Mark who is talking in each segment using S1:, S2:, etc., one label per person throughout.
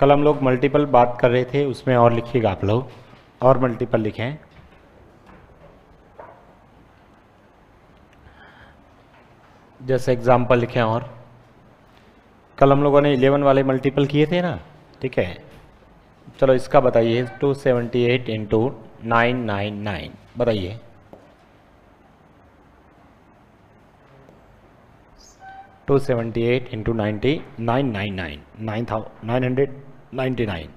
S1: कल हम लोग मल्टीपल बात कर रहे थे, उसमें और लिखिएगा आप लोग, और मल्टीपल लिखें। जैसे एग्जाम्पल लिखें। और कल हम लोगों ने 11 वाले मल्टीपल किए थे ना, ठीक है। चलो इसका बताइए, 278 इंटू 999 बताइए। 278 इंटू 999 999।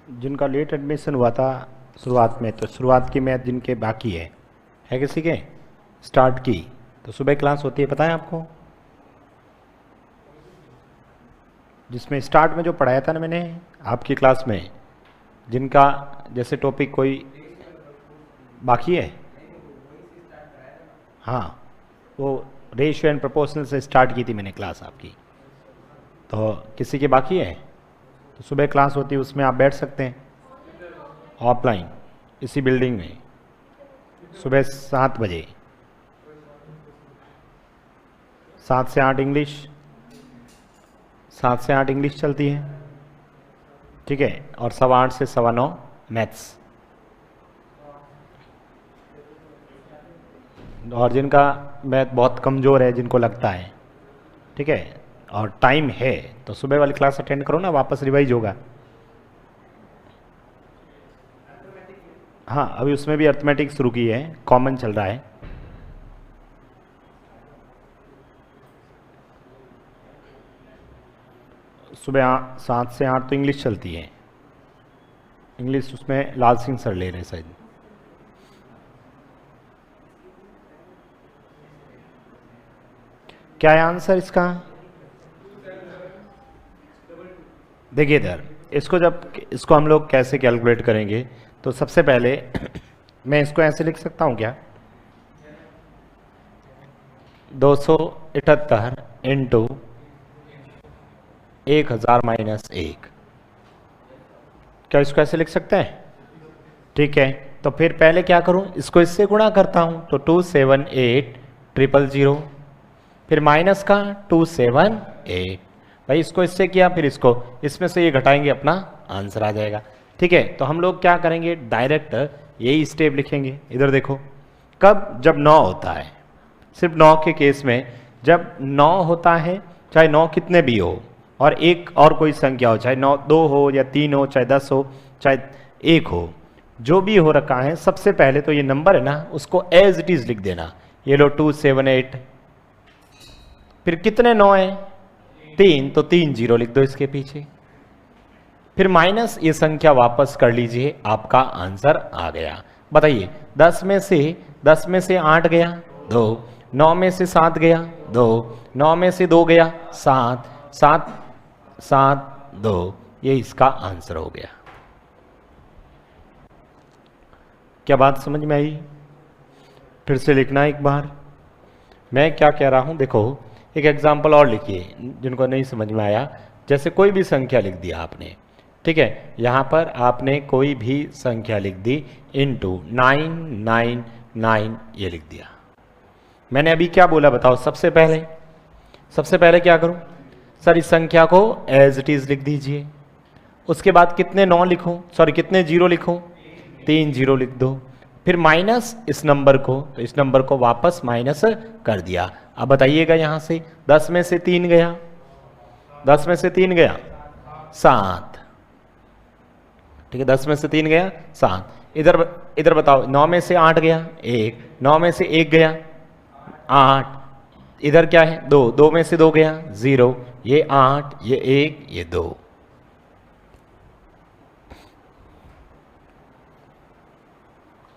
S1: जिनका लेट एडमिशन हुआ था शुरुआत में, तो शुरुआत की मैथ जिनके बाकी है किसी के स्टार्ट की, तो सुबह क्लास होती है, पता है आपको? जिसमें स्टार्ट में जो पढ़ाया था ना मैंने आपकी क्लास में, जिनका जैसे टॉपिक कोई बाकी है, हाँ, वो रेशियो एंड प्रोपोर्शनल से स्टार्ट की थी मैंने क्लास आपकी। तो किसी के बाकी है तो सुबह क्लास होती है, उसमें आप बैठ सकते हैं ऑफलाइन इसी बिल्डिंग में सुबह 7 बजे। 7 से 8 इंग्लिश, 7 से 8 इंग्लिश चलती है, ठीक है, और 8:15 से 9:15 मैथ्स। और जिनका मैथ बहुत कमज़ोर है, जिनको लगता है, ठीक है, और टाइम है, तो सुबह वाली क्लास अटेंड करो ना, वापस रिवाइज होगा। हाँ, अभी उसमें भी अर्थमेटिक शुरू की है, कॉमन चल रहा है। सुबह 7 से 8 तो इंग्लिश चलती है, इंग्लिश उसमें लाल सिंह सर ले रहे शायद। क्या है आंसर इसका? देखिए इधर, इसको हम लोग कैसे कैलकुलेट करेंगे, तो सबसे पहले मैं इसको ऐसे लिख सकता हूं क्या, 278 इंटू 1000 माइनस 1, क्या इसको ऐसे लिख सकते हैं? ठीक है, तो फिर पहले क्या करूं, इसको इससे गुणा करता हूं, तो 278,000, फिर माइनस का 278, भाई इसको इससे किया, फिर इसको इसमें से ये घटाएंगे, अपना आंसर आ जाएगा। ठीक है, तो हम लोग क्या करेंगे, डायरेक्ट यही स्टेप लिखेंगे। इधर देखो, कब? जब 9 होता है, सिर्फ 9 के केस में, जब 9 होता है, चाहे 9 कितने भी हो, और एक और कोई संख्या हो, चाहे 9 2 हो या 3 हो, चाहे 10 हो, चाहे 1 हो, जो भी हो रखा है, सबसे पहले तो ये नंबर है ना, उसको एज इट इज लिख देना। ये लो 278, फिर कितने 9 है? 3, तो 3 0 लिख दो इसके पीछे, फिर माइनस ये संख्या वापस कर लीजिए, आपका आंसर आ गया। बताइए, 10 में से 8 गया 2, 9 में से 7 गया 2, 9 में से 2 गया 7, 7 7 2, ये इसका आंसर हो गया। क्या बात समझ में आई? फिर से लिखना एक बार, मैं क्या कह रहा हूं, देखो एक एग्जाम्पल और लिखिए जिनको नहीं समझ में आया। जैसे कोई भी संख्या लिख दिया आपने, ठीक है, यहां पर आपने कोई भी संख्या लिख दी, इंटू 999 ये लिख दिया। मैंने अभी क्या बोला बताओ? सबसे पहले क्या करूं सर, इस संख्या को एज इट इज लिख दीजिए। उसके बाद कितने 9 लिखूं, सॉरी कितने 0 लिखूं? 3 0 लिख दो, फिर माइनस इस नंबर को, तो इस नंबर को वापस माइनस कर दिया। अब बताइएगा, यहां से 10 में से 3 गया, 10 में से 3 गया 7, ठीक है, 10 में से 3 गया 7। इधर बताओ, 9 में से 8 गया 1, 9 में से 1 गया 8, इधर क्या है 2, 2 में से 2 गया 0, ये 8, ये 1, ये 2।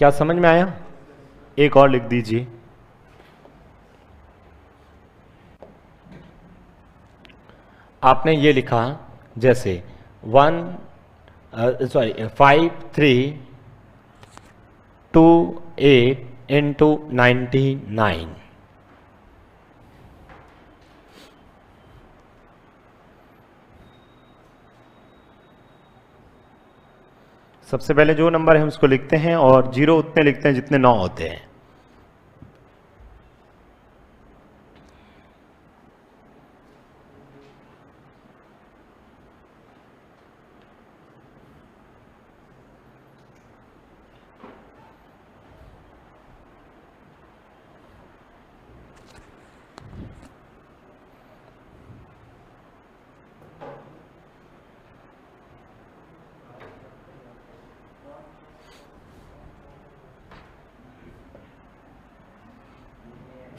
S1: क्या समझ में आया? एक और लिख दीजिए। आपने ये लिखा जैसे 5,3,2,8 इंटू 99। सबसे पहले जो नंबर है उसको लिखते हैं और जीरो उतने लिखते हैं जितने 9 होते हैं।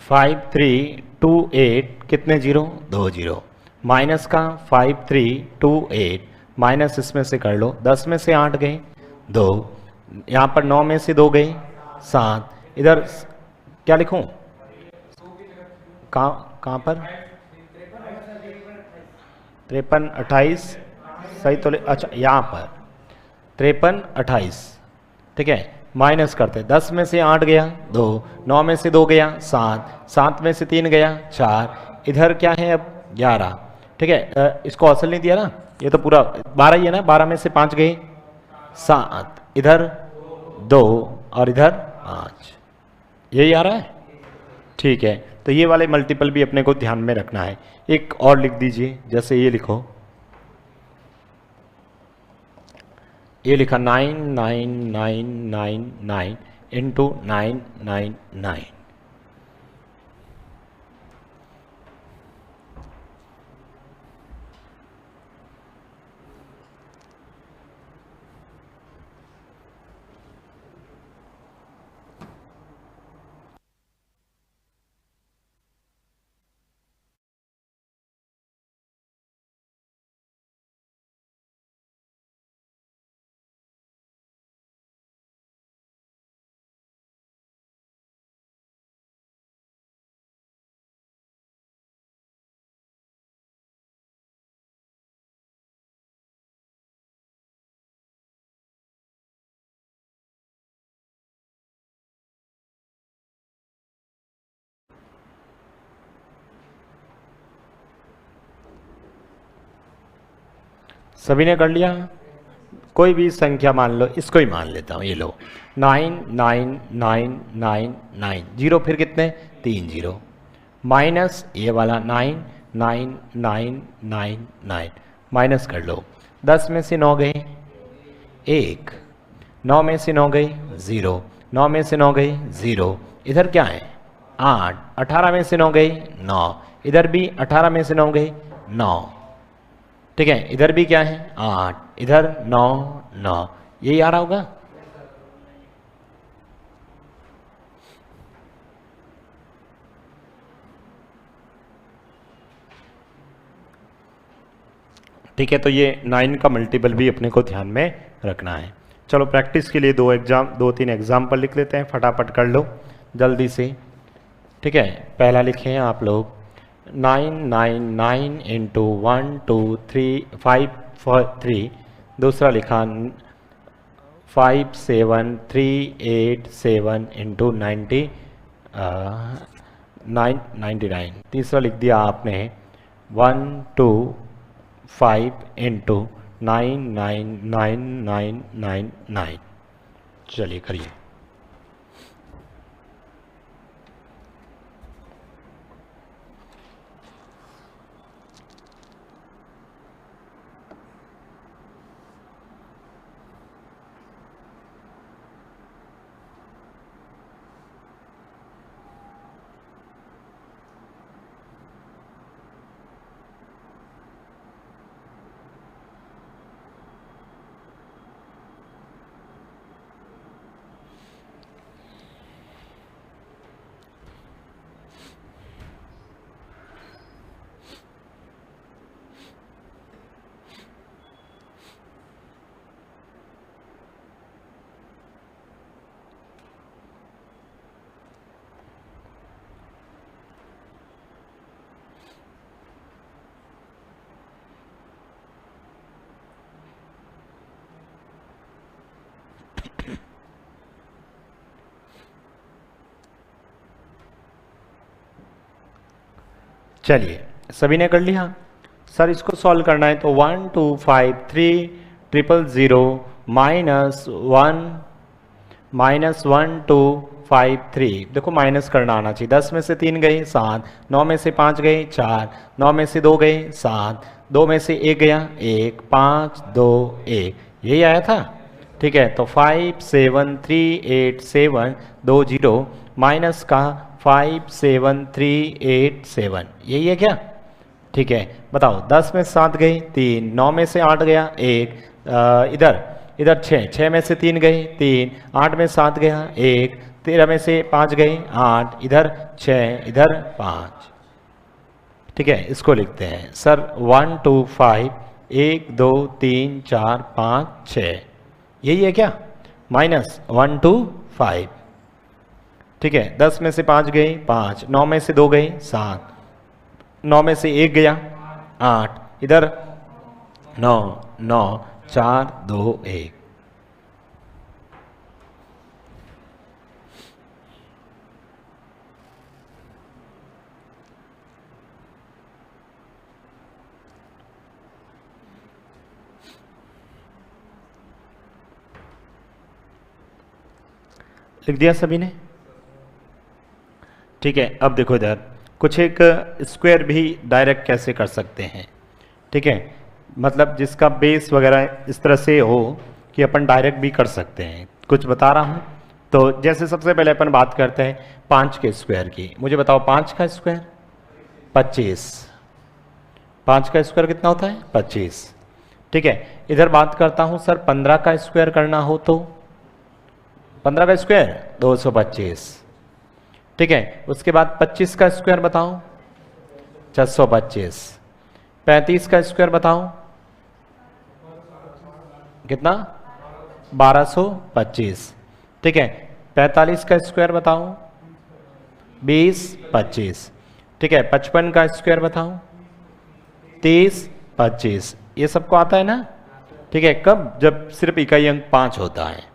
S1: फाइव थ्री टू एट कितने जीरो? 2 जीरो। माइनस का 5,3,2,8 माइनस इसमें से कर लो, 10 में से 8 गए 2, यहाँ पर 9 में से 2 गए 7, इधर क्या लिखूं? कहाँ पर? 53 28 सही तो अच्छा यहाँ पर 53 28, ठीक है। माइनस करते 10 में से 8 गया 2, 9 में से 2 गया 7, 7 में से 3 गया 4, इधर क्या है अब 11, ठीक है। इसको असल नहीं दिया ना, ये तो पूरा 12 ही है ना, 12 में से 5 गए 7, इधर 2 और इधर 5, यही आ रहा है, ठीक है। तो ये वाले मल्टीपल भी अपने को ध्यान में रखना है। एक और लिख दीजिए, जैसे ये लिखो, ये लिखा 9,9,9,9 इंटू 999। सभी ने कर लिया? कोई भी संख्या मान लो, इसको ही मान लेता हूँ, ये लो 9,9,9,9,9 जीरो, फिर कितने? 3 जीरो, माइनस ये वाला 9,9,9,9,9 माइनस कर लो, 10 में से 9 गए 1, 9 में से 9 गए 0, 9 में से 9 गए 0, इधर क्या है 8, 18 में से 9 गए 9, इधर भी 18 में से 9 गए 9, ठीक है। इधर भी क्या है 8, इधर 9 9, यही आ रहा होगा। ठीक है, तो ये 9 का मल्टीपल भी अपने को ध्यान में रखना है। चलो प्रैक्टिस के लिए 2-3 एग्जाम्पल लिख लेते हैं, फटाफट कर लो जल्दी से, ठीक है। पहला लिखें आप लोग 999 इंटू 1 2 3 5 3, दूसरा लिखा 5,7,3,8,7 इंटू 99, तीसरा लिख दिया आपने 125 इंटू 99999। चलिए करिए। चलिए सभी ने कर लिया। सर इसको सॉल्व करना है तो 1 2 5 3 0 0 -1 2 5 3। देखो माइनस करना आना चाहिए। 10 में से 3 गए 7, 9 में से 5 गए 4, 9 में से 2 गए 7, 2 में से 1 गया 1, 5 2 1, यही आया था। ठीक है, तो 5 7 3 8 7 2 0 माइनस का 5 7 3 8 7, यही है क्या? ठीक है, बताओ 10 में 7 गए 3, 9 में से 8 गया 1, इधर 6 में से 3 गए 3, 8 में 7 गया 1, 13 में से 5 गए 8, इधर 6 इधर 5। ठीक है, इसको लिखते हैं सर 1 2 5 1 2 3 4 5 6, यही है क्या? माइनस 1 2 5। ठीक है, 10 में से 5 गए 5, 9 में से 2 गए 7, 9 में से 1 गया 8, इधर 9 9 4 2 1। लिख दिया सभी ने? ठीक है, अब देखो इधर कुछ एक स्क्वायर भी डायरेक्ट कैसे कर सकते हैं। ठीक है, मतलब जिसका बेस वगैरह इस तरह से हो कि अपन डायरेक्ट भी कर सकते हैं। कुछ बता रहा हूँ। तो जैसे सबसे पहले अपन बात करते हैं 5 के स्क्वायर की। मुझे बताओ 5 का स्क्वायर 25। 5 का स्क्वायर कितना होता है? 25। ठीक है, इधर बात करता हूँ सर 15 का स्क्वायर करना हो तो 15 का स्क्वायर 225। ठीक है, उसके बाद 25 का स्क्वायर बताओ 625। 35 का स्क्वायर बताओ कितना? 1225। ठीक है, 45 का स्क्वायर बताओ 20 25। ठीक है, 55 का स्क्वायर बताओ 30 25। ये सबको आता है ना? ठीक है, कब? जब सिर्फ इकाई अंक 5 होता है।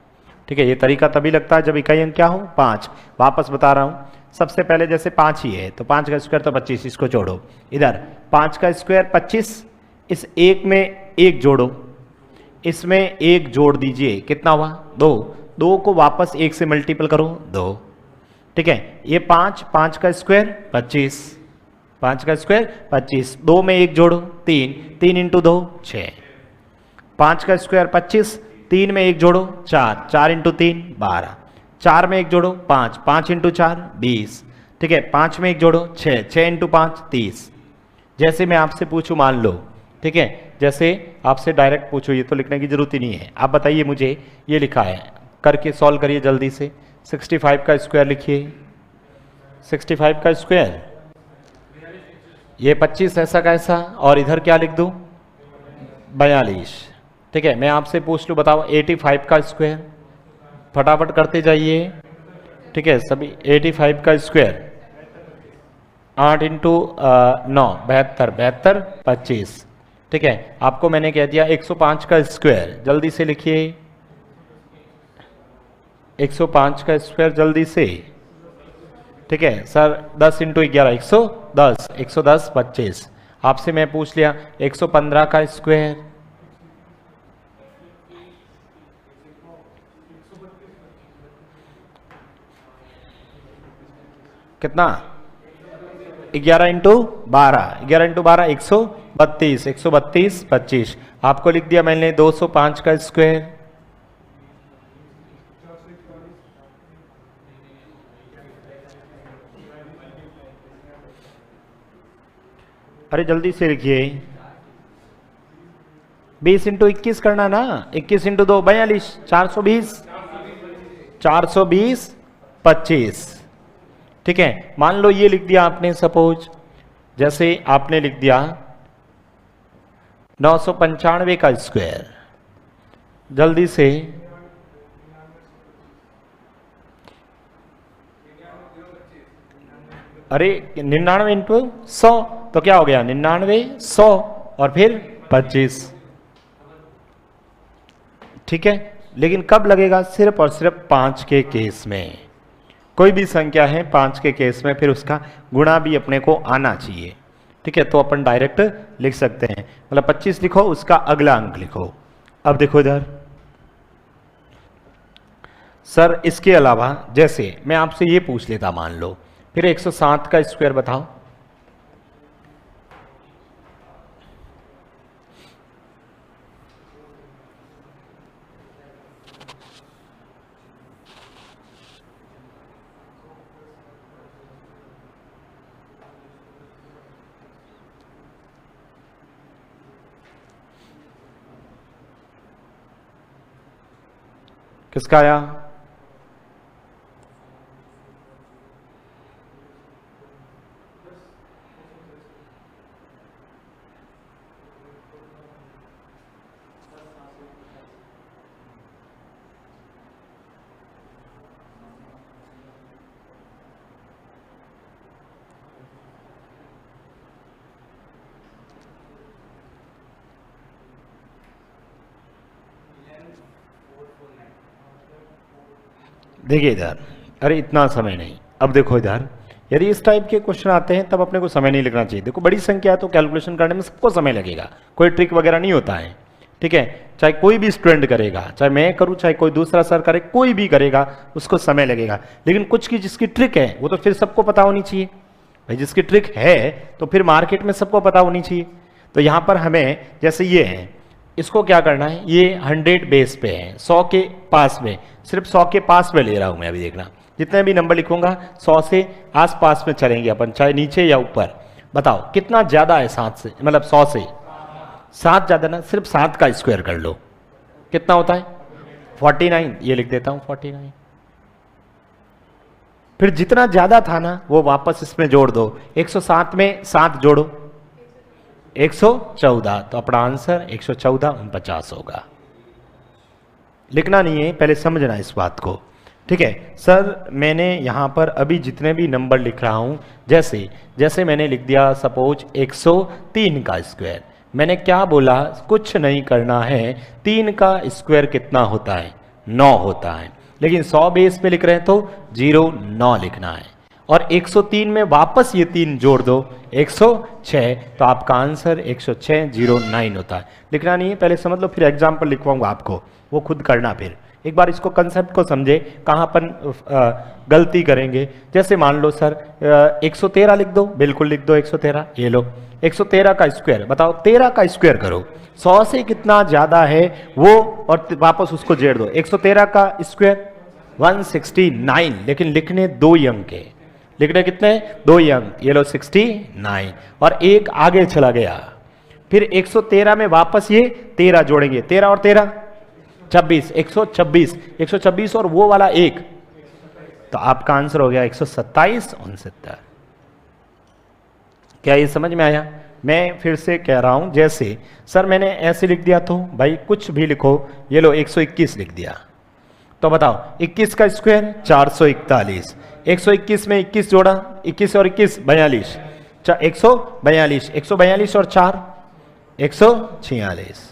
S1: ठीक है, ये तरीका तभी लगता है जब इकाई अंक क्या हो? 5। वापस बता रहा हूँ, सबसे पहले जैसे 5 ही है तो 5 का स्क्वायर तो 25, इसको जोड़ो। इधर 5 का स्क्वायर 25, इस एक में एक जोड़ो, इसमें एक जोड़ दीजिए, कितना हुआ? 2। 2 को वापस 1 से मल्टीपल करो 2। ठीक है, ये 5 का स्क्वायर 25, 5 का स्क्वायर 25, 2 में एक जोड़ो 3, 3 इंटू 2 6। 5 का स्क्वायर 25, 3 में एक जोड़ो 4, 4 इंटू 3 12, 4 में एक जोड़ो 5, 5 इंटू 4 20। ठीक है, 5 में एक जोड़ो 6, 6 इंटू 5 30। जैसे मैं आपसे पूछूं मान लो, ठीक है, जैसे आपसे डायरेक्ट पूछो, ये तो लिखने की जरूरत ही नहीं है। आप बताइए मुझे, ये लिखा है करके सॉल्व करिए जल्दी से। 65 का स्क्वायर लिखिए। 65 का स्क्वायर ये 25 ऐसा कैसा, और इधर क्या लिख दूं? 42। ठीक है, मैं आपसे पूछ लूं, बताओ 85 का स्क्वायर, फटाफट करते जाइए। ठीक है, सभी 85 का स्क्वायर 8 इंटू 9 72, 72 25। ठीक है, आपको मैंने कह दिया 105 का स्क्वायर, जल्दी से लिखिए 105 का स्क्वायर जल्दी से। ठीक है सर, 10 इंटू 11 110, 110 25। आपसे मैं पूछ लिया 115 का स्क्वायर, कितना? 11 इंटू 12, 11 इंटू 12 132, 132 25। आपको लिख दिया मैंने 205 का स्क्वायर, अरे जल्दी से लिखिए। 20 इंटू 21 करना ना, 21 इंटू 2 42, 420, 420 25। ठीक है, मान लो ये लिख दिया आपने, सपोज जैसे आपने लिख दिया 995 का स्क्वायर, जल्दी से। अरे 99 इंटू 100 तो क्या हो गया? 99 100 और फिर 25। ठीक है, लेकिन कब लगेगा? सिर्फ और सिर्फ 5 के केस में। कोई भी संख्या है 5 के केस में, फिर उसका गुणा भी अपने को आना चाहिए। ठीक है, तो अपन डायरेक्ट लिख सकते हैं, मतलब 25 लिखो, उसका अगला अंक लिखो। अब देखो इधर सर, इसके अलावा जैसे मैं आपसे ये पूछ लेता, मान लो फिर 107 का स्क्वायर बताओ। किसका आया? देखिए इधर, अरे इतना समय नहीं। अब देखो इधर, यदि इस टाइप के क्वेश्चन आते हैं तब अपने को समय नहीं लिखना चाहिए। देखो बड़ी संख्या है तो कैलकुलेशन करने में सबको समय लगेगा, कोई ट्रिक वगैरह नहीं होता है, ठीक है। चाहे कोई भी स्टूडेंट करेगा, चाहे मैं करूं, चाहे कोई दूसरा सर करे, कोई भी करेगा उसको समय लगेगा। लेकिन कुछ की जिसकी ट्रिक है वो तो फिर सबको पता होनी चाहिए भाई, जिसकी ट्रिक है तो फिर मार्केट में सबको पता होनी चाहिए। तो यहाँ पर हमें जैसे ये है, इसको क्या करना है, ये 100 बेस पे है, 100 के पास में, सिर्फ 100 के पास में ले रहा हूं मैं। अभी देखना जितने भी नंबर लिखूंगा 100 से आस पास में चलेंगे अपन, चाहे नीचे या ऊपर। बताओ कितना ज्यादा है 7 से, मतलब 100 से 7 ज्यादा ना, सिर्फ 7 का स्क्वायर कर लो, कितना होता है 49। ये लिख देता हूं 49। फिर जितना ज्यादा था ना वो वापस इसमें जोड़ दो, 107 में 7 जोड़ो 114, तो अपना आंसर 114 होगा। लिखना नहीं है, पहले समझना इस बात को, ठीक है। सर मैंने यहां पर अभी जितने भी नंबर लिख रहा हूं, जैसे जैसे मैंने लिख दिया सपोज 103 का स्क्वायर, मैंने क्या बोला, कुछ नहीं करना है, 3 का स्क्वायर कितना होता है 9 होता है, लेकिन 100 बेस पे लिख रहे हैं तो 09 लिखना है, और 103 में वापस ये 3 जोड़ दो 106, तो आपका आंसर 10609 होता है। लिखना नहीं है, पहले समझ लो, फिर एग्जाम्पल लिखवाऊंगा आपको, वो खुद करना। फिर एक बार इसको कंसेप्ट को समझे, कहाँ अपन गलती करेंगे। जैसे मान लो सर 113 लिख दो, बिल्कुल लिख दो 113, ये लो 113 का स्क्वायर, बताओ 13 का स्क्वायर करो, 100 से कितना ज्यादा है वो, और वापस उसको जोड़ दो। 113 का स्क्वायर 169, लेकिन लिखने 2 ही अंक है, लिखने कितने 2 ही अंक, ये लो 69, और एक आगे चला गया। फिर 113 में वापस ये 13 जोड़ेंगे, 13 और 13 26, 126 और वो वाला एक, तो आपका आंसर हो गया 127 69। क्या ये समझ में आया? मैं फिर से कह रहा हूं, जैसे सर मैंने ऐसे लिख दिया तो भाई कुछ भी लिखो, ये लो 121 लिख दिया, तो बताओ 21 का स्क्वायर 441, 121 में 21 जोड़ा, 21 और 21 42, 142, 142 और 4 146।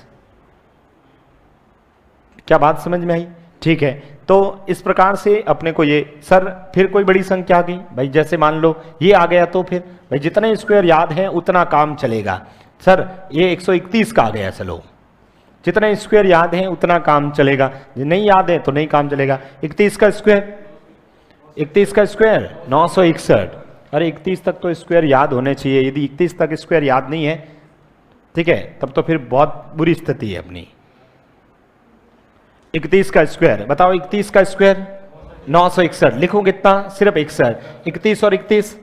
S1: क्या बात समझ में आई? ठीक है, तो इस प्रकार से अपने को ये, सर फिर कोई बड़ी संख्या आ गई भाई, जैसे मान लो ये आ गया, तो फिर भाई जितने स्क्वायर याद है उतना काम चलेगा। सर ये 131 का आ गया, चलो जितने स्क्वायर याद है उतना काम चलेगा, नहीं याद है तो नहीं काम चलेगा। 31 का स्क्वायर 961, अरे 31 तक तो स्क्वायर याद होने चाहिए, यदि 31 तक स्क्वायर याद नहीं है, ठीक है, तब तो फिर बहुत बुरी स्थिति है अपनी। 31 का स्क्वायर बताओ, 31 का स्क्वायर 961, लिखूं कितना, सिर्फ 61, 31 और 31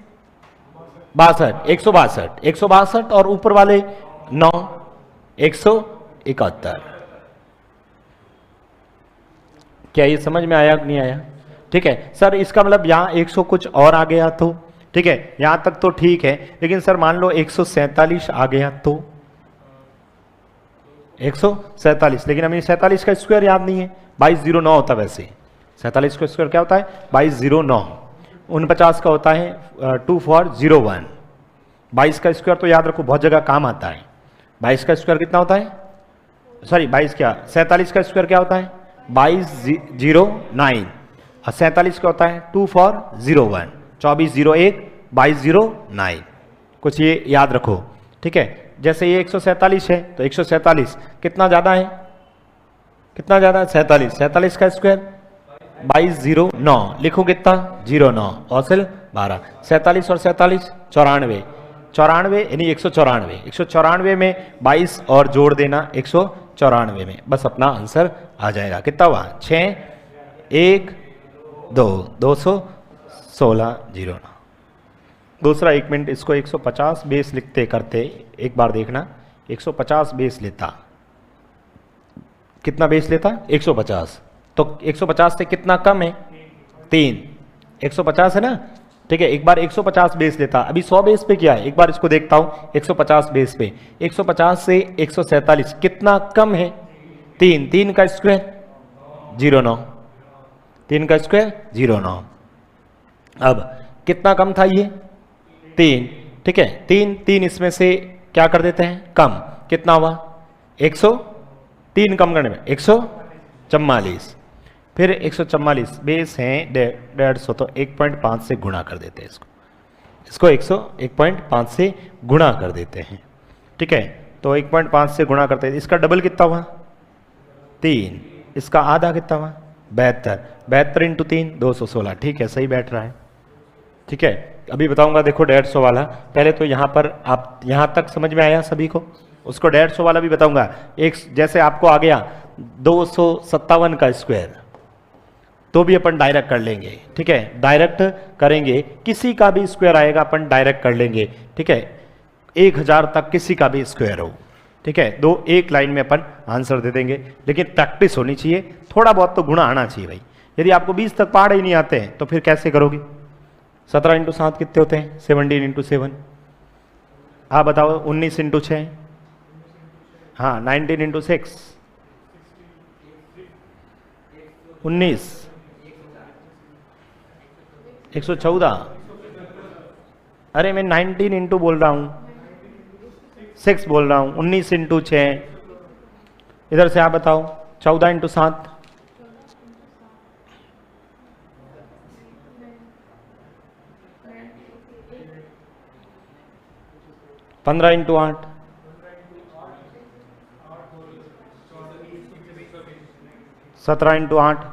S1: 62, 162 और ऊपर वाले 9 171। क्या ये समझ में आया कि नहीं आया? ठीक है सर, इसका मतलब यहाँ 100 कुछ और आ गया तो, ठीक है यहां तक तो ठीक है, लेकिन सर मान लो 147 आ गया तो 147, लेकिन हमें 47 का स्क्वायर याद नहीं है, 2209 होता है। वैसे 47 का स्क्वायर क्या होता है 2209, 49 का होता है 2401। 22 का स्क्वायर तो याद रखो, बहुत जगह काम आता है। 22 का स्क्वायर कितना होता है, सॉरी 22 क्या, 47 का स्क्वायर क्या होता है 2209, और 47 का होता है 2401, 2401 2209। कुछ ये याद रखो, ठीक है। जैसे ये 147 है तो 147 कितना ज़्यादा है, कितना ज़्यादा है 47, 47 का स्क्वायर 2209, लिखो कितना 09 और सिल 12, 47 और 47 94, 94 यानी 194, 194 में 22 और जोड़ देना 194 में, बस अपना आंसर आ जाएगा। कितना हुआ 6 1 2 216 09। दूसरा 1 मिनट, इसको 150 बेस लिखते करते एक बार देखना, 150 बेस लेता, कितना बेस लेता 150, तो 150 से कितना कम है 3, 150 है ना, ठीक है। एक बार 150 बेस लेता, अभी 100 बेस पे क्या है एक बार इसको देखता हूं, 150 बेस पे 150 से 147 कितना कम है 3, 3 का स्क्वायर 09, 3 का स्क्वायर 09। अब कितना कम था ये 3, ठीक है, 3 3 इसमें से क्या कर देते हैं कम, कितना हुआ 103 कम करने में 144, फिर 144 बेस है 150 तो 1.5 से गुणा कर देते हैं इसको 101.5 से गुणा कर देते हैं, ठीक है। तो 1.5 से गुणा करते हैं, इसका डबल कितना हुआ 3, इसका आधा कितना हुआ 72, 72 इंटू 3 216, ठीक है सही बैठ रहा है, ठीक है। अभी बताऊंगा देखो 150 वाला, पहले तो यहाँ पर आप यहाँ तक समझ में आया सभी को, उसको 150 वाला भी बताऊंगा। एक जैसे आपको आ गया 257 का स्क्वायर तो भी अपन डायरेक्ट कर लेंगे, ठीक है, डायरेक्ट करेंगे, किसी का भी स्क्वायर आएगा अपन डायरेक्ट कर लेंगे, ठीक है, 1000 तक किसी का भी स्क्वायर हो, ठीक है, एक लाइन में अपन आंसर दे देंगे, लेकिन प्रैक्टिस होनी चाहिए, थोड़ा बहुत तो गुणा आना चाहिए भाई। यदि आपको 20 तक पहाड़ ही नहीं आते हैं तो फिर कैसे करोगे, 17 इंटू 7 कितने होते हैं 17 इंटू 7, आप बताओ 19 इंटू 6, हाँ 19 इंटू 6 19 114, अरे मैं 19 इंटू बोल रहा हूं 6 बोल रहा हूं, 19 इंटू 6, इधर से आप बताओ 14 इंटू 7 15 इंटू 8 17 इंटू 8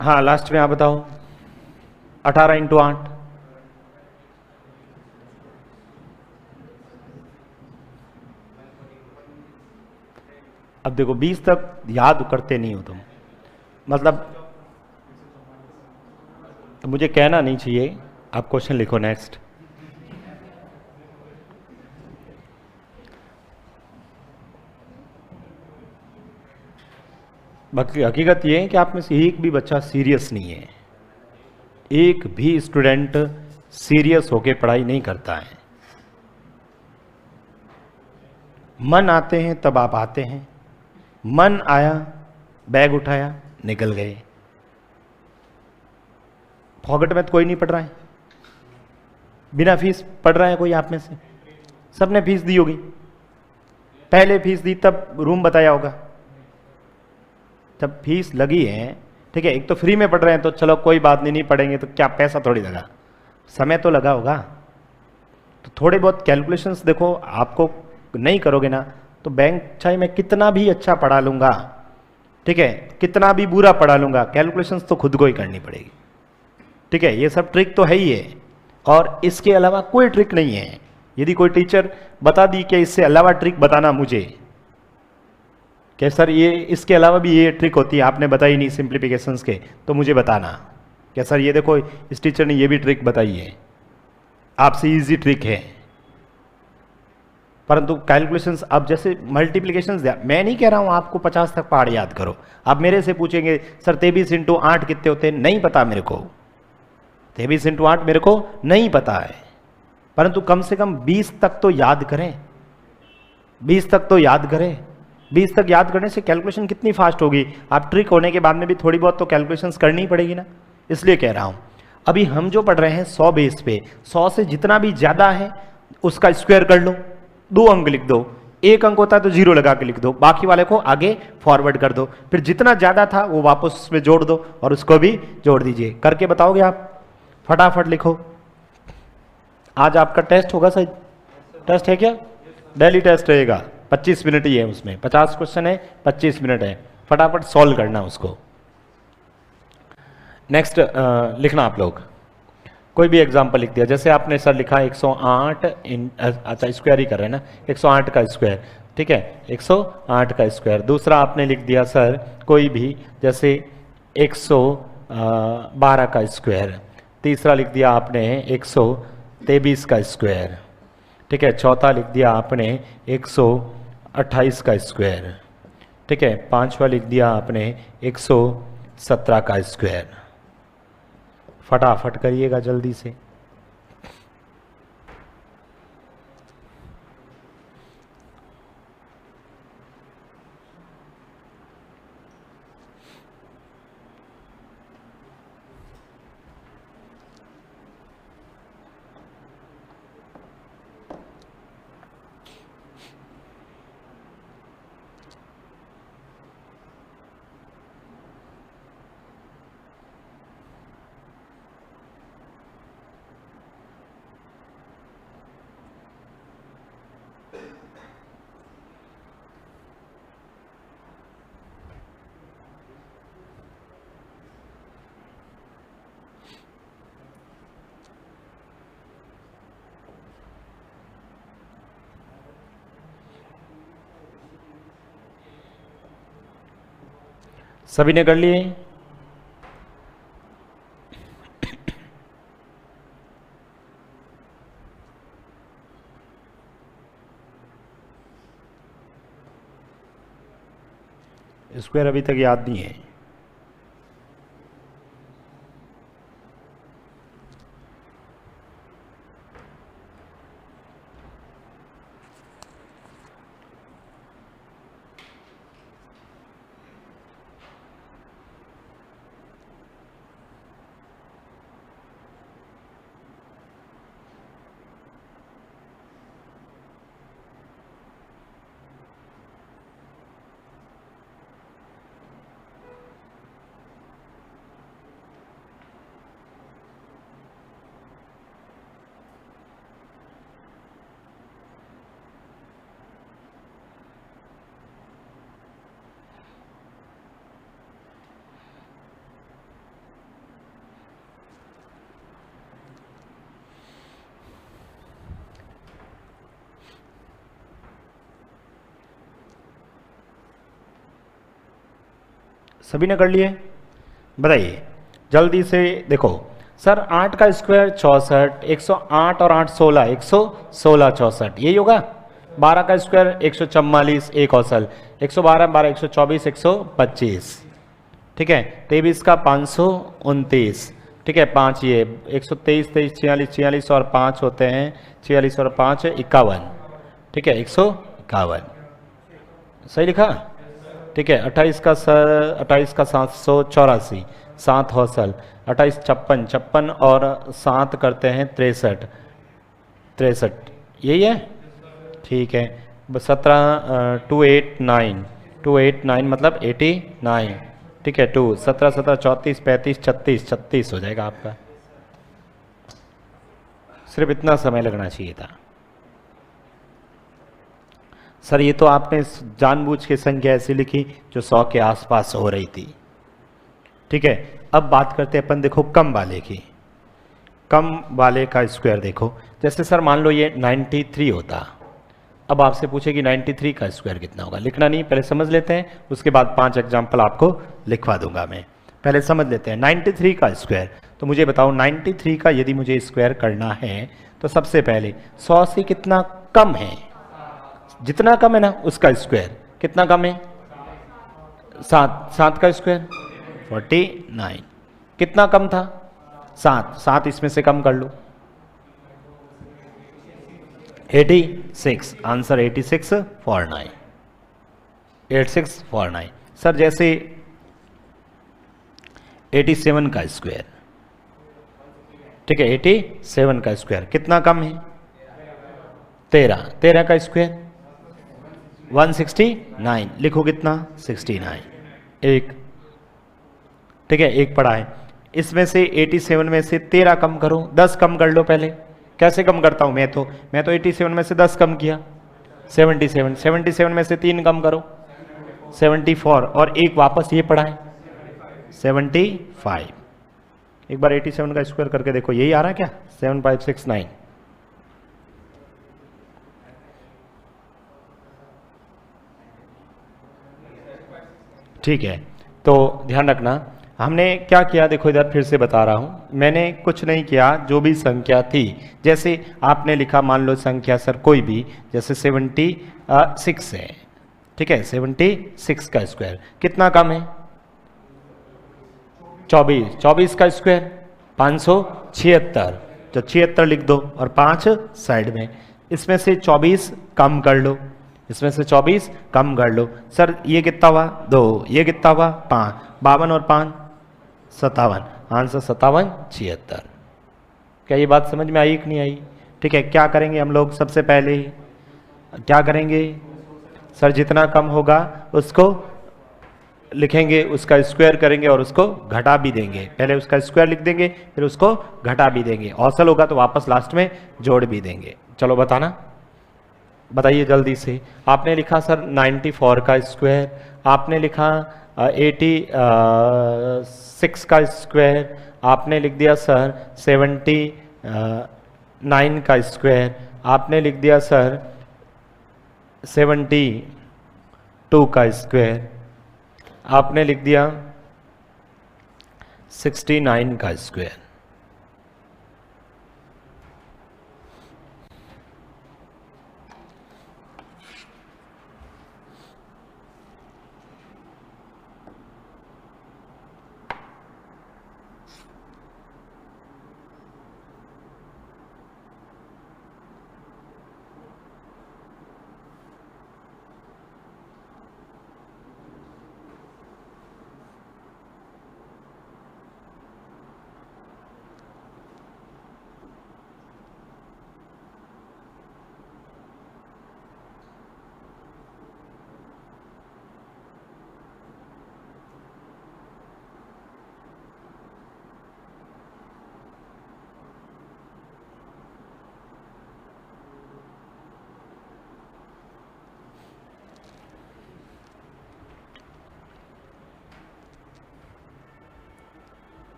S1: हाँ लास्ट में आप बताओ 18 इंटू 8 अब देखो 20 तक याद करते नहीं हो तुम, मतलब तो मुझे कहना नहीं चाहिए, आप क्वेश्चन लिखो नेक्स्ट। बाकी हकीकत ये है कि आप में से एक भी बच्चा सीरियस नहीं है, एक भी स्टूडेंट सीरियस होके पढ़ाई नहीं करता है। मन आते हैं तब आप आते हैं, मन आया बैग उठाया निकल गए, पॉकेट में तो कोई नहीं पढ़ रहा है, बिना फीस पढ़ रहा है कोई आप में से, सबने फीस दी होगी, पहले फीस दी तब रूम बताया होगा, जब फीस लगी है, ठीक है, एक तो फ्री में पढ़ रहे हैं तो चलो कोई बात नहीं, नहीं पढ़ेंगे तो क्या पैसा थोड़ी लगा, समय तो लगा होगा, तो थोड़े बहुत कैलकुलेशंस देखो, आपको नहीं करोगे ना तो बैंक चाहे मैं कितना भी अच्छा पढ़ा लूंगा, ठीक है, कितना भी बुरा पढ़ा लूंगा, कैलकुलेशंस तो खुद को ही करनी पड़ेगी, ठीक है, ये सब ट्रिक तो है ही है, और इसके अलावा कोई ट्रिक नहीं है। यदि कोई टीचर बता दी कि इससे अलावा ट्रिक बताना मुझे, कि सर ये इसके अलावा भी ये ट्रिक होती है आपने बताई नहीं सिंप्लीफिकेशंस के, तो मुझे बताना कि सर ये देखो इस टीचर ने ये भी ट्रिक बताई है, आपसे इजी ट्रिक है, परंतु कैलकुलेशंस अब जैसे मल्टीप्लिकेशंस, मैं नहीं कह रहा हूं आपको 50 तक पहाड़ याद करो, आप मेरे से पूछेंगे सर 23 इंटू 8 कितने होते हैं, नहीं पता मेरे को, 23 इंटू 8 मेरे को नहीं पता है, परंतु कम से कम 20 तक तो याद करें, 20 तक तो याद करें, 20 तक याद करने से कैलकुलेशन कितनी फास्ट होगी, आप ट्रिक होने के बाद में भी थोड़ी बहुत तो कैलकुलेशंस करनी पड़ेगी ना, इसलिए कह रहा हूं। अभी हम जो पढ़ रहे हैं 100 बेस पे, 100 से जितना भी ज्यादा है उसका स्क्वायर कर लो, 2 अंक लिख दो, एक अंक होता है तो 0 लगा के लिख दो, बाकी वाले को आगे फॉरवर्ड कर दो, फिर जितना ज्यादा था वो वापस उसमें जोड़ दो और उसको भी जोड़ दीजिए। करके बताओगे आप? फटाफट लिखो। आज आपका टेस्ट होगा सही? टेस्ट है क्या? डेली टेस्ट रहेगा, 25 मिनट ही है, उसमें 50 क्वेश्चन है, 25 मिनट है, फटाफट सॉल्व करना उसको। नेक्स्ट लिखना आप लोग, कोई भी एग्जाम्पल लिख दिया, जैसे आपने सर लिखा 108 अच्छा स्क्वायर ही कर रहे हैं ना, 108 का स्क्वायर, ठीक है, 108 का स्क्वायर। दूसरा आपने लिख दिया सर कोई भी, जैसे 112 का स्क्वायर। तीसरा लिख दिया आपने 123 का स्क्वायर, ठीक है। चौथा लिख दिया आपने 128 का स्क्वायर, ठीक है। पांचवा लिख दिया आपने 117 का स्क्वायर। फटाफट करिएगा जल्दी से। सभी ने कर लिए? स्क्वायर अभी तक याद नहीं है। सभी ने कर लिए? बताइए जल्दी से। देखो सर 8 का स्क्वायर 64, 108 और 8 16, 116 64, यही होगा। 12 का स्क्वायर 144, एक औसल, 112 12 124 125, ठीक है। 23 का 529, ठीक है। 5 ये 123 23 46 46 और 5 होते हैं 46 और 5 51, ठीक है, 151 सही लिखा, ठीक है। 28 का सर 28 का 784, 7 हौसल, 28 56 56 और 7 करते हैं 63 63, यही है, ठीक है। 17 289 289 मतलब 89, ठीक है। 2 17 17 34 35 36 36 हो जाएगा आपका। सिर्फ इतना समय लगना चाहिए था सर। ये तो आपने जानबूझ के संख्या ऐसी लिखी जो 100 के आसपास हो रही थी, ठीक है। अब बात करते हैं अपन, देखो कम वाले की। कम वाले का स्क्वायर देखो, जैसे सर मान लो ये 93 होता, अब आपसे पूछे कि 93 का स्क्वायर कितना होगा। लिखना नहीं, पहले समझ लेते हैं, उसके बाद 5 एग्जाम्पल आपको लिखवा दूंगा मैं। पहले समझ लेते हैं 93 का स्क्वायर। तो मुझे बताओ 93 का यदि मुझे स्क्वायर करना है तो सबसे पहले 100 से कितना कम है, जितना कम है ना उसका स्क्वायर। कितना कम है? 7, 7 का स्क्वायर 49। कितना कम था? 7, 7 इसमें से कम कर लो 86, आंसर 86 49, 86 49। सर जैसे 87 का स्क्वायर, ठीक है, 87 का स्क्वायर कितना कम है? 13, 13 का स्क्वायर 169 लिखो कितना 69 एक, ठीक है एक पड़ा है। इसमें से 87 में से 13 कम करो, 10 कम कर लो पहले। कैसे कम करता हूं मैं तो 87 में से 10 कम किया 77, 77 में से 3 कम करो 74 और एक वापस ये पड़ा है 75। एक बार 87 का स्क्वायर करके देखो यही आ रहा है क्या 7569। ठीक है, तो ध्यान रखना हमने क्या किया, देखो इधर फिर से बता रहा हूं, मैंने कुछ नहीं किया, जो भी संख्या थी जैसे आपने लिखा, मान लो संख्या सर कोई भी, जैसे 76 है, ठीक है 76 का स्क्वायर कितना कम है 24, 24 का स्क्वायर 576, तो 76 लिख दो और 5 साइड में। इसमें से 24 कम कर लो, इसमें से 24 कम कर लो। सर ये कितना हुआ 2, ये कितना हुआ 5, 52 और 5 57, आंसर 57 76। क्या ये बात समझ में आई कि नहीं आई? ठीक है, क्या करेंगे हम लोग सबसे पहले, क्या करेंगे सर जितना कम होगा उसको लिखेंगे, उसका स्क्वायर करेंगे और उसको घटा भी देंगे। पहले उसका स्क्वायर लिख देंगे फिर उसको घटा भी देंगे, औसल होगा तो वापस लास्ट में जोड़ भी देंगे। चलो बताना, बताइए जल्दी से। आपने लिखा सर 94 का स्क्वायर, आपने लिखा 86 का स्क्वायर, आपने लिख दिया सर 79 का स्क्वायर, आपने लिख दिया सर 72 का स्क्वायर, आपने लिख दिया 69 का स्क्वायर।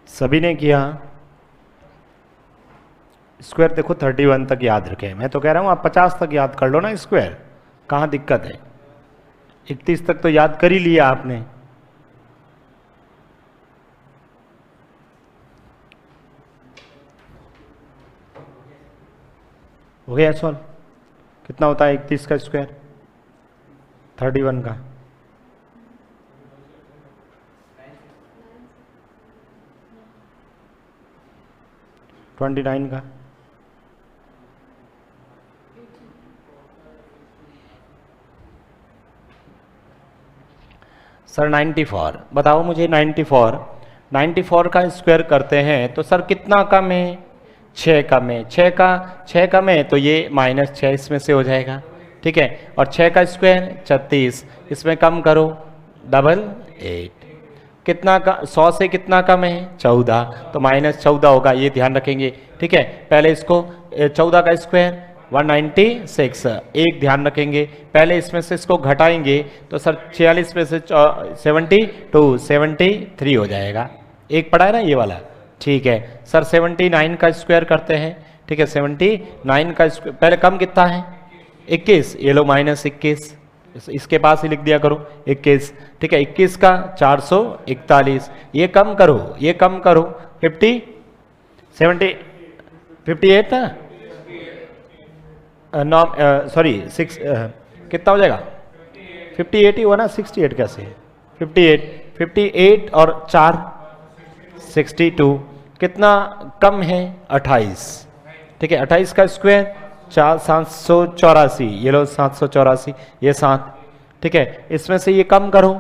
S1: सभी ने किया स्क्वायर, देखो 31 तक याद रखें, मैं तो कह रहा हूं आप 50 तक याद कर लो ना स्क्वायर, कहां दिक्कत है। 31 तक तो याद कर ही लिया आपने। हो गया सॉल्व? कितना होता है 31 का स्क्वायर 31 का? ट्वेंटी 29 का? सर 94, बताओ मुझे 94 का स्क्वायर करते हैं तो सर कितना कम है 6 कम है, 6 कम है तो ये -6 इसमें से हो जाएगा, ठीक है। और 6 का स्क्वायर 36, इसमें कम करो 88, कितना का 100 से कितना कम है 14, तो -14 होगा, ये ध्यान रखेंगे, ठीक है। पहले इसको 14 का स्क्वायर 196, एक ध्यान रखेंगे, पहले इसमें से इसको घटाएंगे तो सर 46 में से 72 73 हो जाएगा, एक पड़ा है ना ये वाला, ठीक है। सर 79 का स्क्वायर करते हैं, ठीक है 79 का स्क्वायर, पहले कम कितना है 21, ये लो -21, इसके पास ही लिख दिया करो 21, ठीक है। 21 का 441, ये कम करो 50 70 58 ना, सॉरी 6 कितना हो जाएगा 58 ही हुआ ना, 68 कैसे है 58 और 4 62, कितना कम है 28, ठीक है। 28 का स्क्वायर 784, ये लो 784, ये 7, ठीक है। इसमें से ये कम करो,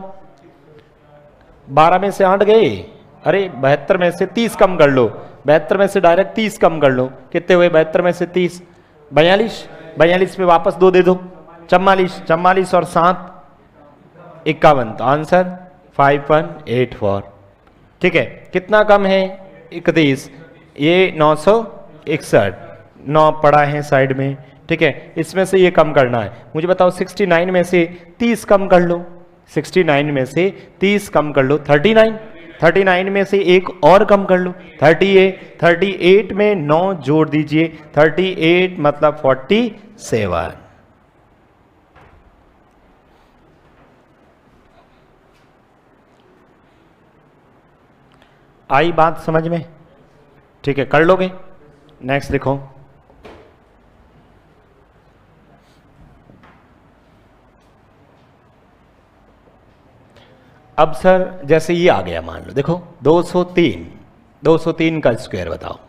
S1: 12 में से 8 गए, अरे 72 में से 30 कम कर लो, 72 में से डायरेक्ट 30 कम कर लो, कितने हुए 72 में से 30, 42, 42 में वापस 2 दे दो, 44, 44 और 7 51, तो आंसर 5184। ठीक है, कितना कम है 31, ये 961, 9 पड़ा है साइड में। ठीक है, इसमें से ये कम करना है, मुझे बताओ 69 में से 30 कम कर लो, 69 में से 30 कम कर लो 39, 39 में से एक और कम कर लो 38, 38 में 9 जोड़ दीजिए, 38 मतलब 47। आई बात समझ में? ठीक है, कर लोगे? नेक्स्ट लिखो। अब सर जैसे ये आ गया, मान लो देखो 203, 203 का स्क्वायर बताओ।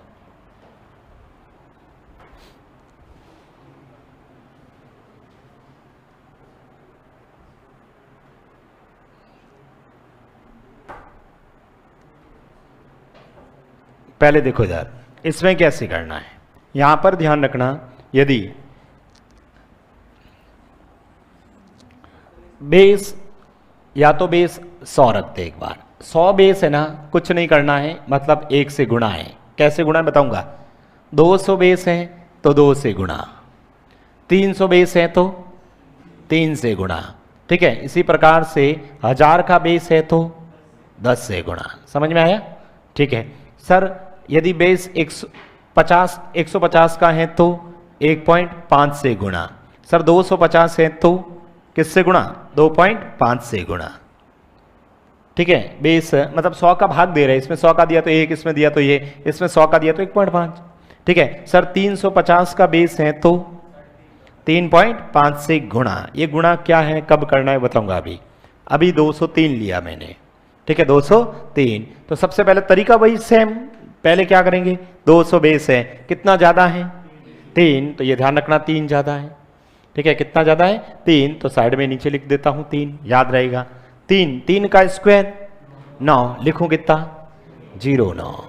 S1: पहले देखो यार, इसमें कैसे करना है, यहां पर ध्यान रखना, यदि बेस या तो बेस 100 रखते, एक बार 100 बेस है ना, कुछ नहीं करना है, मतलब 1 से गुणा है। कैसे गुणा बताऊंगा, 200 बेस है तो 2 से गुणा, 300 बेस है तो 3 से गुणा। ठीक है, इसी प्रकार से 1000 का बेस है तो 10 से गुणा। समझ में आया? ठीक है सर, यदि बेस 150 का है तो 1.5 से गुणा। सर 250 है तो किससे गुणा? 2.5 से गुणा। ठीक है, बेस मतलब 100 का भाग दे रहे हैं, इसमें 100 का दिया तो 1, इसमें दिया तो ये, इसमें 100 का दिया तो 1.5। ठीक है सर, 350 का बेस है तो 3.5 से गुणा। ये गुणा क्या है, कब करना है बताऊंगा। अभी 203 लिया मैंने। ठीक है, 203, तो सबसे पहले तरीका वही सेम, पहले क्या करेंगे, 200 बेस है, कितना ज्यादा है 3, तो ये ध्यान रखना 3 ज्यादा है। ठीक है, कितना ज्यादा है 3, तो साइड में नीचे लिख देता हूं 3, याद रहेगा। 3 का स्क्वायर 9, लिखूं कितना 09,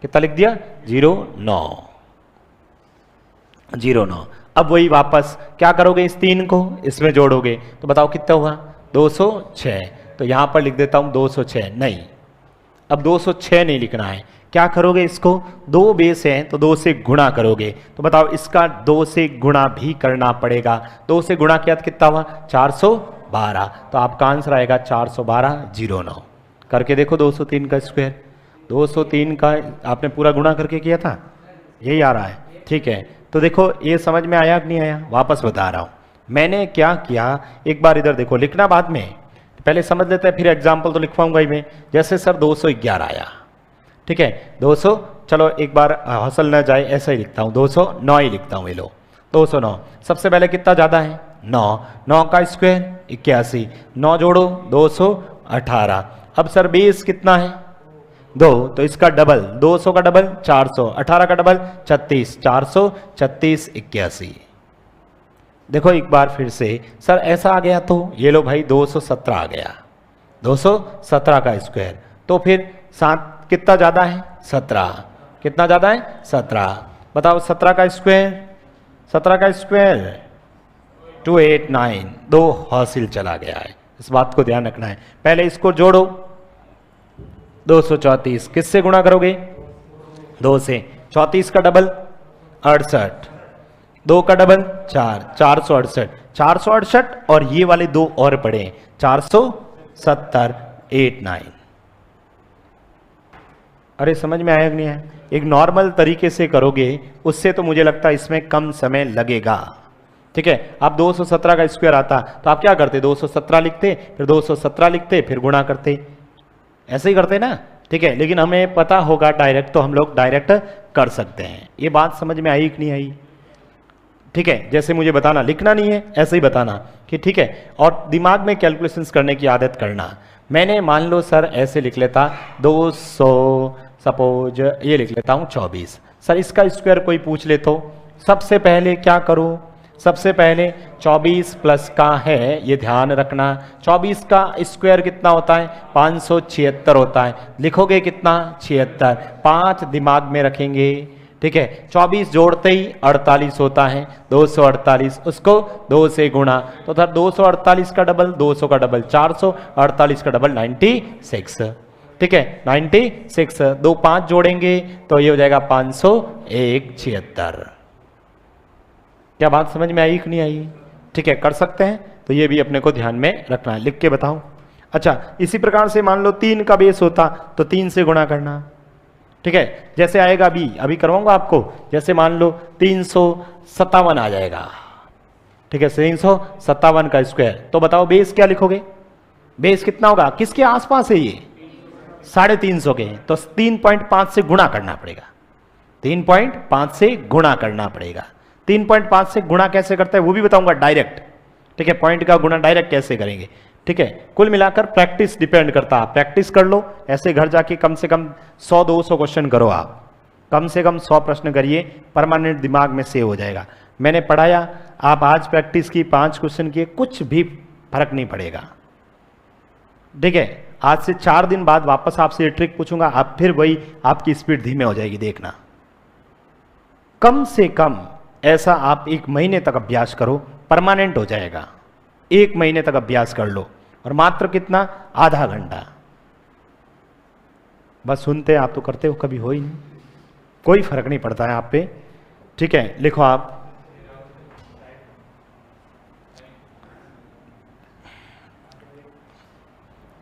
S1: कितना लिख दिया 09। अब वही वापस क्या करोगे, इस 3 को इसमें जोड़ोगे तो बताओ कितना हुआ 206, तो यहां पर लिख देता हूं 206। नहीं, अब 206 नहीं लिखना है, क्या करोगे, इसको 2 बेस है तो 2 से गुणा करोगे, तो बताओ इसका 2 से गुणा भी करना पड़ेगा। 2 से गुणा किया तो कितना हुआ 412, तो आपका आंसर आएगा 41209। करके देखो 203 का स्क्वायर, 203 का आपने पूरा गुणा करके किया था, यही आ रहा है। ठीक है, तो देखो ये समझ में आया कि नहीं आया, वापस बता रहा हूं मैंने क्या किया। एक बार इधर देखो, लिखना बाद में, पहले समझ लेते हैं, फिर एग्जाम्पल तो लिखवाऊंगा ही मैं। जैसे सर 211 आया, ठीक है 200, चलो एक बार हौसल न जाए, ऐसा ही लिखता हूं 209 ही लिखता हूं। ये लो 209, सबसे पहले कितना ज्यादा है 9 का स्क्वायर 81, 9 जोड़ो 218। अब सर बेस कितना है 2, तो इसका डबल 200 का डबल 400, 18 का डबल 36, 436 81। देखो एक बार फिर से, सर ऐसा आ गया तो ये लो भाई 217 आ गया, 217 का स्क्वायर, तो फिर 7 कितना ज्यादा है 17, कितना ज्यादा है 17, बताओ 17 का स्क्वायर, 17 का स्क्वायर 289, 2 हासिल चला गया है, इस बात को ध्यान रखना है। पहले इसको जोड़ो 234, किससे गुणा करोगे 2 से, 34 का डबल 68, 2 का डबल 4, 468, 468 और ये वाले 2 और पड़े 470 89। अरे समझ में आया कि नहीं है? एक नॉर्मल तरीके से करोगे उससे तो मुझे लगता है इसमें कम समय लगेगा। ठीक है, आप 217 का स्क्वायर आता तो आप क्या करते, 217 लिखते, फिर 217 लिखते, फिर गुणा करते, ऐसे ही करते ना। ठीक है, लेकिन हमें पता होगा डायरेक्ट, तो हम लोग डायरेक्ट कर सकते हैं। ये बात समझ में आई कि नहीं आई? ठीक है, जैसे मुझे बताना, लिखना नहीं है, ऐसे ही बताना कि ठीक है, और दिमाग में कैलकुलेशंस करने की आदत करना। मैंने मान लो सर ऐसे लिख लेता 200, सपोज ये लिख लेता हूं 24। सर इसका स्क्वायर कोई पूछ ले तो सबसे पहले क्या करो, सबसे पहले 24 प्लस का है, ये ध्यान रखना, 24 का स्क्वायर कितना होता है 576 होता है। लिखोगे कितना 76, 5 दिमाग में रखेंगे, ठीक है। 24 जोड़ते ही 48 होता है, 248, उसको 2 से गुणा, तो था 248 का डबल 200 का डबल 448 का डबल 96, ठीक है 96। 2 5 जोड़ेंगे तो ये हो जाएगा 501 76। क्या बात समझ में आई कि नहीं आई? ठीक है, कर सकते हैं, तो ये भी अपने को ध्यान में रखना है। लिख के बताओ। अच्छा, इसी प्रकार से मान लो 3 का बेस होता तो 3 से गुणा करना, ठीक है। जैसे आएगा अभी करवाऊंगा आपको, जैसे मान लो 357 आ जाएगा, ठीक है, 357 का स्क्वायर, तो बताओ बेस क्या लिखोगे? बेस कितना होगा, किसके आसपास है ये? 350 के, तो 3.5 से गुणा करना पड़ेगा, 3.5 से गुणा करना पड़ेगा। 3.5 से गुणा कैसे करता है वो भी बताऊंगा डायरेक्ट, ठीक है। पॉइंट का गुणा डायरेक्ट कैसे करेंगे, ठीक है। कुल मिलाकर प्रैक्टिस डिपेंड करता है, प्रैक्टिस कर लो, ऐसे घर जाके कम से कम 100-200 क्वेश्चन करो आप, कम से कम 100 प्रश्न करिए, परमानेंट दिमाग में सेव हो जाएगा। मैंने पढ़ाया, आप आज प्रैक्टिस की, 5 क्वेश्चन किए, कुछ भी फर्क नहीं पड़ेगा, ठीक है। आज से 4 दिन बाद वापस आपसे ये ट्रिक पूछूंगा, आप फिर वही, आपकी स्पीड धीमे हो जाएगी, देखना। कम से कम ऐसा आप 1 महीने तक अभ्यास करो, परमानेंट हो जाएगा। 1 महीने तक अभ्यास कर लो, और मात्र कितना, आधा घंटा। बस सुनते आप तो करते हो, कभी हो ही नहीं, कोई फर्क नहीं पड़ता है आप पे, ठीक है। लिखो आप,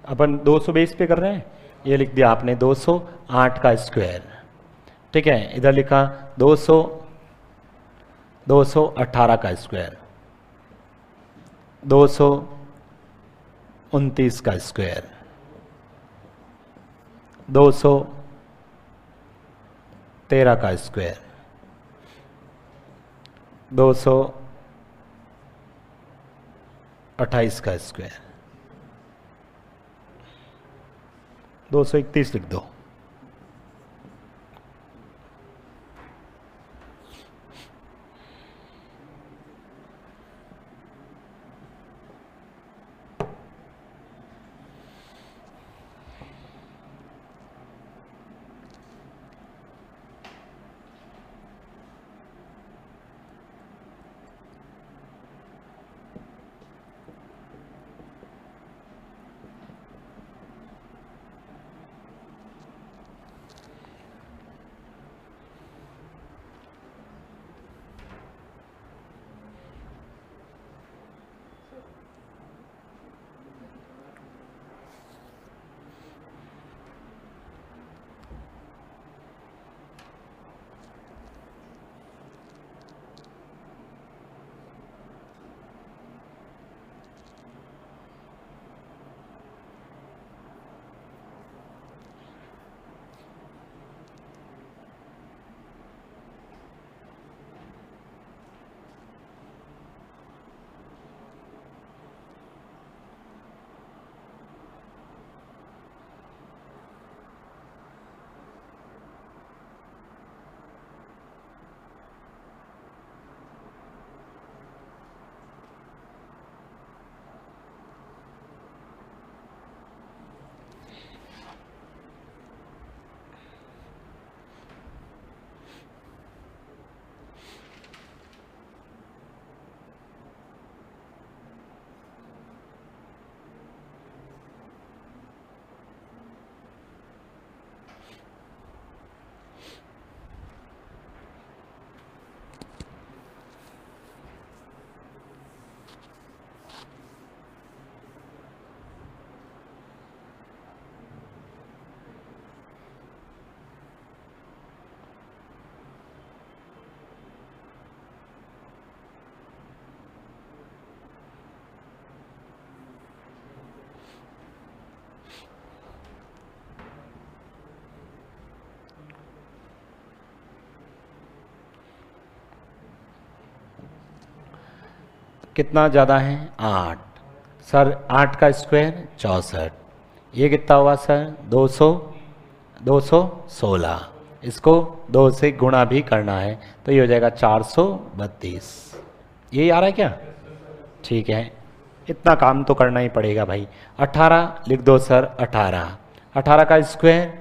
S1: अपन 220 पे कर रहे हैं, ये लिख दिया आपने 208 का स्क्वायर, ठीक है। इधर लिखा 218 का स्क्वायर, 229 का स्क्वायर, 213 का स्क्वायर, 228 का स्क्वायर, 231 लिख दो। कितना ज़्यादा है, 8 सर, 8 का स्क्वायर 64, ये कितना हुआ सर 216, इसको 2 से गुणा भी करना है, तो ये हो जाएगा 432, यही आ रहा है क्या? ठीक है, इतना काम तो करना ही पड़ेगा भाई। 18 लिख दो सर, 18 का स्क्वायर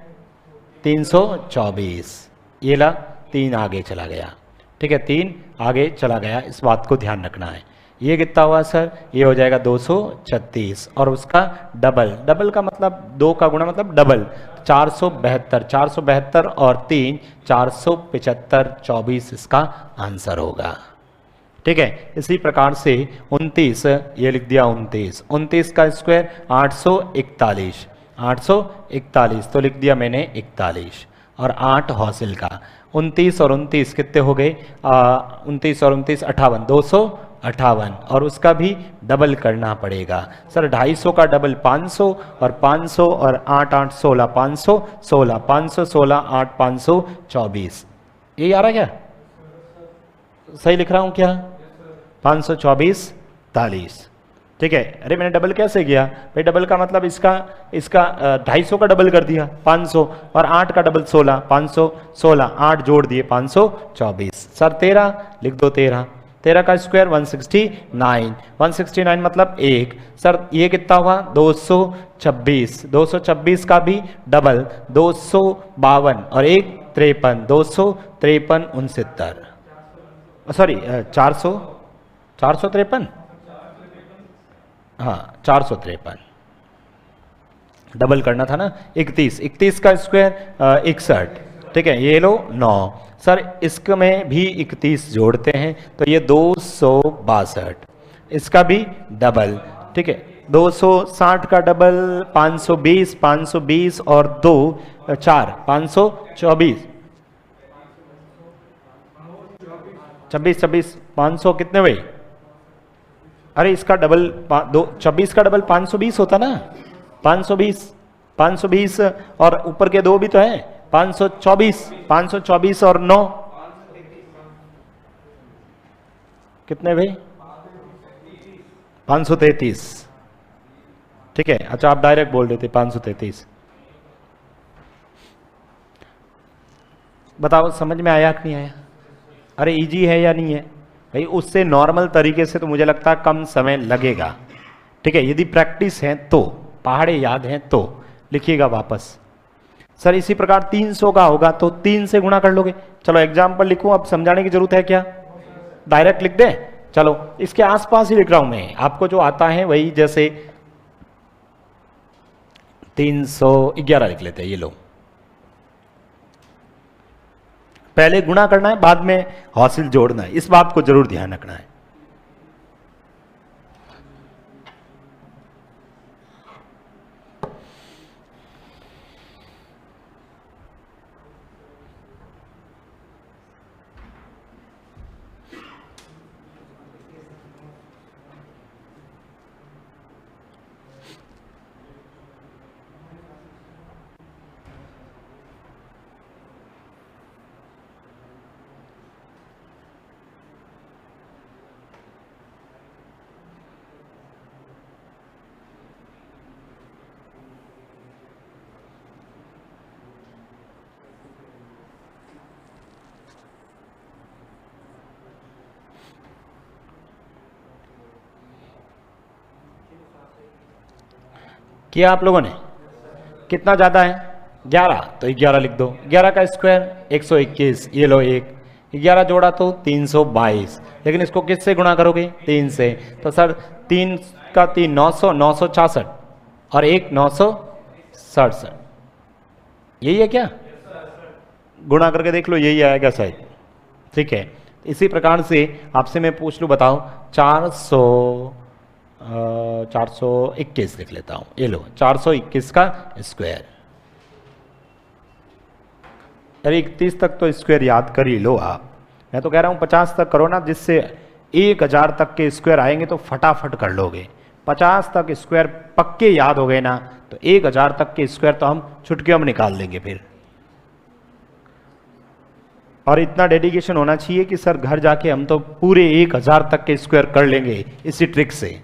S1: 324, ये ला 3 आगे चला गया। ठीक है, 3 आगे चला गया, इस बात को ध्यान रखना है। ये कितना हुआ सर? ये हो जाएगा 236 और उसका डबल, डबल का मतलब 2 का गुणा मतलब डबल, 472, 472 और 3 475, 24 इसका आंसर होगा। ठीक है, इसी प्रकार से 29, ये लिख दिया 29, 29 का स्क्वायर 841, 841 तो लिख दिया मैंने 41 और 8 हासिल का। 29 और 29 कितने हो गए? 29 और 29 58, 258 और उसका भी डबल करना पड़ेगा सर। 250 का डबल 500 और 500 और 8 8 16, 516, 516 8 524, ये आ रहा है क्या? सही लिख रहा हूं क्या? 524 40। ठीक है, अरे मैंने डबल कैसे किया भाई? डबल का मतलब इसका 250 का डबल कर दिया 500 और 8 का डबल 16, 516, 8 जोड़ दिए 524। सर 13 लिख दो, 13, 13 का स्क्वायर 169, 169 मतलब 1। सर ये कितना हुआ? 226, 226 का भी डबल 252 और 1 53, 253 69, सॉरी 400, 453, हाँ 453, डबल करना था ना। 31, 31 का स्क्वायर 61। ठीक है, ये लो 9। सर इसमें भी 31 जोड़ते हैं तो ये 262, इसका भी डबल। ठीक है, 260 का डबल 520, 520 और 2 4 524, 26 26 500 कितने हुए? अरे इसका डबल 26 का डबल 520 होता ना, 520, 520 और ऊपर के 2 भी तो है, 524, 524 और 9 कितने भाई? 533। ठीक है, अच्छा आप डायरेक्ट बोल देते 533। बताओ समझ में आया कि नहीं आया? अरे इजी है या नहीं है भाई? उससे नॉर्मल तरीके से तो मुझे लगता है कम समय लगेगा। ठीक है, यदि प्रैक्टिस है तो, पहाड़े याद हैं तो लिखिएगा वापस। सर इसी प्रकार 300 का होगा तो 3 से गुणा कर लोगे। चलो एग्जाम्पल लिखूं, अब समझाने की जरूरत है क्या? डायरेक्ट लिख दे। चलो इसके आसपास ही लिख रहा हूं मैं, आपको जो आता है वही, जैसे 311 लिख लेते हैं। ये लो, पहले गुणा करना है, बाद में हासिल जोड़ना है, इस बात को जरूर ध्यान रखना है। किया आप लोगों ने? कितना ज्यादा है? 11, तो 11 लिख दो। 11 का स्क्वायर 121, ये लो 1, 11 जोड़ा तो 322, लेकिन इसको किससे गुणा करोगे? 3 से। तो सर 3 का 3 900, 966 और 1 967, यही है क्या? गुणा करके देख लो, यही आएगा शायद। ठीक है, इसी प्रकार से आपसे मैं पूछ लूं, बताओ 421 लिख लेता हूं। ये लो 421 का स्क्वायर। अरे 31 तक तो स्क्वायर याद कर ही लो आप। मैं तो कह रहा हूं 50 तक करो ना, जिससे 1000 तक के स्क्वायर आएंगे तो फटाफट कर लोगे। 50 तक स्क्वायर पक्के याद हो गए ना, तो 1000 तक के स्क्वायर तो हम चुटकियों में निकाल देंगे फिर। और इतना डेडिकेशन होना चाहिए कि सर घर जाके हम तो पूरे 1000 तक के स्क्वायर कर लेंगे इसी ट्रिक से।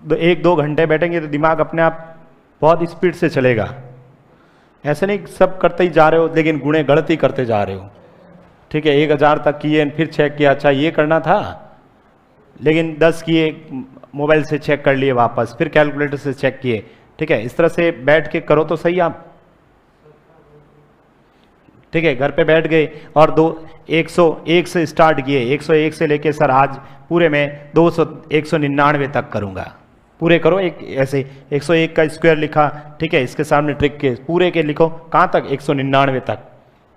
S1: 1-2 घंटे बैठेंगे तो दिमाग अपने आप बहुत स्पीड से चलेगा। ऐसे नहीं सब करते ही जा रहे हो लेकिन गुणे गलती करते जा रहे हो। ठीक है, 1000 तक किए, फिर चेक किया, अच्छा ये करना था, लेकिन 10 किए, मोबाइल से चेक कर लिए वापस, फिर कैलकुलेटर से चेक किए। ठीक है, इस तरह से बैठ के करो तो सही आप। ठीक है, घर पे बैठ गए और 101 से स्टार्ट किए, 101 से लेके सर आज पूरे में 199 तक करूँगा, पूरे करो। एक ऐसे 101 का स्क्वायर लिखा, ठीक है, इसके सामने ट्रिक के पूरे के लिखो, कहाँ तक, 199 तक।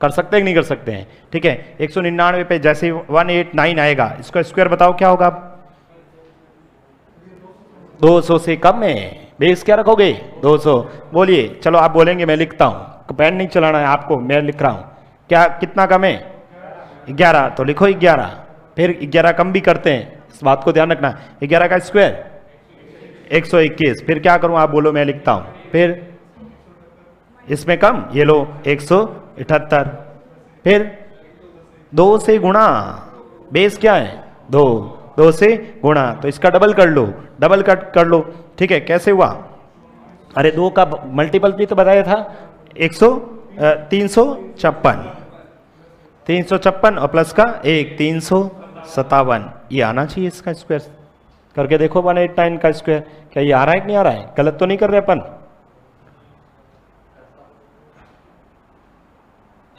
S1: कर सकते हैं कि नहीं कर सकते हैं? ठीक है, 199 पे जैसे 189 आएगा, इसका स्क्वायर बताओ क्या होगा? 200 से कम है, बेस क्या रखोगे? 200। बोलिए, चलो आप बोलेंगे, मैं लिखता हूँ, पेन नहीं चलाना है आपको, मैं लिख रहा हूँ। क्या कितना कम है? 11, तो लिखो 11। फिर 11 कम भी करते हैं, इस बात को ध्यान रखना। 11 का स्क्वायर 121। फिर क्या करूं आप बोलो, मैं लिखता हूं। फिर इसमें कम, ये लो 178। फिर 2 से गुणा, बेस क्या है? 2, 2 से गुणा, तो इसका डबल कर लो, डबल कट कर लो। ठीक है, कैसे हुआ? अरे 2 का मल्टीपल भी तो बताया था, 356, 356 और प्लस का 1, 357। ये आना चाहिए इसका स्क्वायर। करके देखो 189 का स्क्वायर, क्या ये आ रहा है कि नहीं आ रहा है? गलत तो नहीं कर रहे अपन?